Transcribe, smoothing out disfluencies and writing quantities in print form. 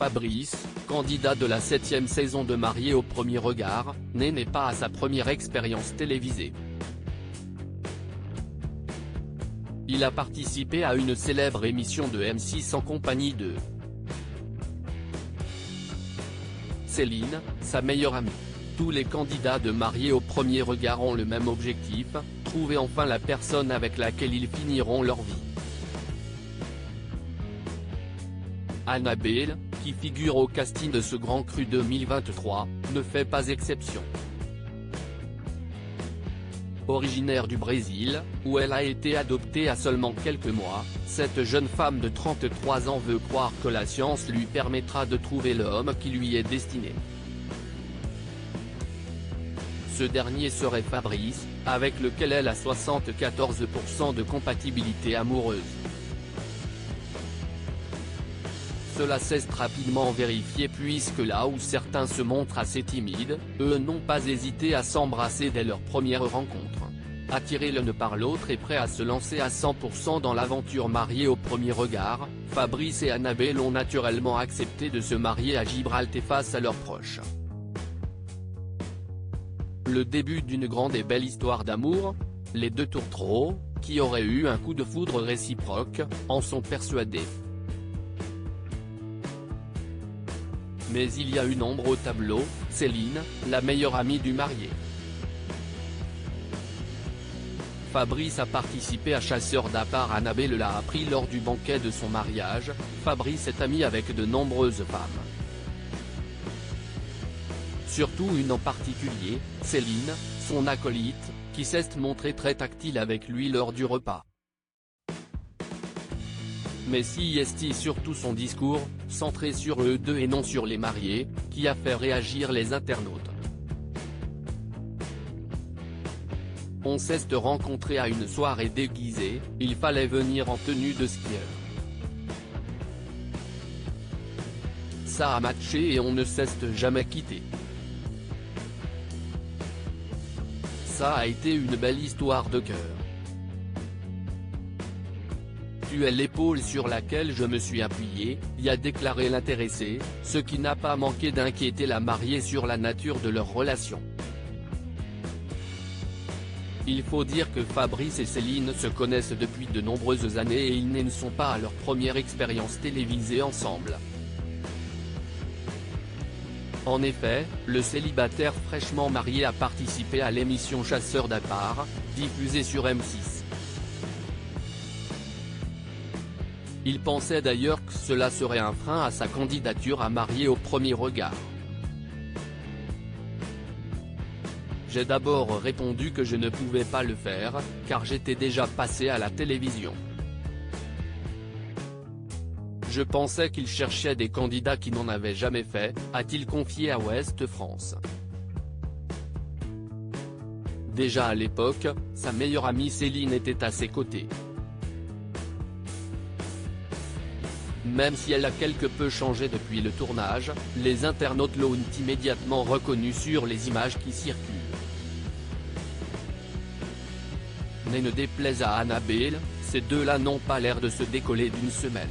Fabrice, candidat de la 7e saison de Mariés au premier regard, n'est pas à sa première expérience télévisée. Il a participé à une célèbre émission de M6 en compagnie de Céline, sa meilleure amie. Tous les candidats de Mariés au premier regard ont le même objectif, trouver enfin la personne avec laquelle ils finiront leur vie. Annabelle, qui figure au casting de ce Grand Cru 2023, ne fait pas exception. Originaire du Brésil, où elle a été adoptée à seulement quelques mois, cette jeune femme de 33 ans veut croire que la science lui permettra de trouver l'homme qui lui est destiné. Ce dernier serait Fabrice, avec lequel elle a 74% de compatibilité amoureuse. Cela s'est rapidement vérifié puisque là où certains se montrent assez timides, eux n'ont pas hésité à s'embrasser dès leur première rencontre. Attirés l'un par l'autre et prêts à se lancer à 100% dans l'aventure Mariés au premier regard, Fabrice et Annabelle ont naturellement accepté de se marier à Gibraltar face à leurs proches. Le début d'une grande et belle histoire d'amour? Les deux tourtereaux, qui auraient eu un coup de foudre réciproque, en sont persuadés. Mais il y a une ombre au tableau, Céline, la meilleure amie du marié. Fabrice a participé à Chasseurs d'appart. Annabelle l'a appris lors du banquet de son mariage. Fabrice est ami avec de nombreuses femmes. Surtout une en particulier, Céline, son acolyte, qui s'est montrée très tactile avec lui lors du repas. Mais si est surtout son discours, centré sur eux deux et non sur les mariés, qui a fait réagir les internautes. On s'est rencontré à une soirée déguisée, il fallait venir en tenue de skieur. Ça a matché et on ne s'est jamais quitté. Ça a été une belle histoire de cœur. Tu es l'épaule sur laquelle je me suis appuyé, y a déclaré l'intéressé, ce qui n'a pas manqué d'inquiéter la mariée sur la nature de leur relation. Il faut dire que Fabrice et Céline se connaissent depuis de nombreuses années et ils ne sont pas à leur première expérience télévisée ensemble. En effet, le célibataire fraîchement marié a participé à l'émission Chasseurs d'appart, diffusée sur M6. Il pensait d'ailleurs que cela serait un frein à sa candidature à Mariés au premier regard. J'ai d'abord répondu que je ne pouvais pas le faire, car j'étais déjà passé à la télévision. Je pensais qu'il cherchait des candidats qui n'en avaient jamais fait, a-t-il confié à Ouest France. Déjà à l'époque, sa meilleure amie Céline était à ses côtés. Même si elle a quelque peu changé depuis le tournage, les internautes l'ont immédiatement reconnue sur les images qui circulent. Mais ne déplaise à Annabelle, ces deux-là n'ont pas l'air de se décoller d'une semelle.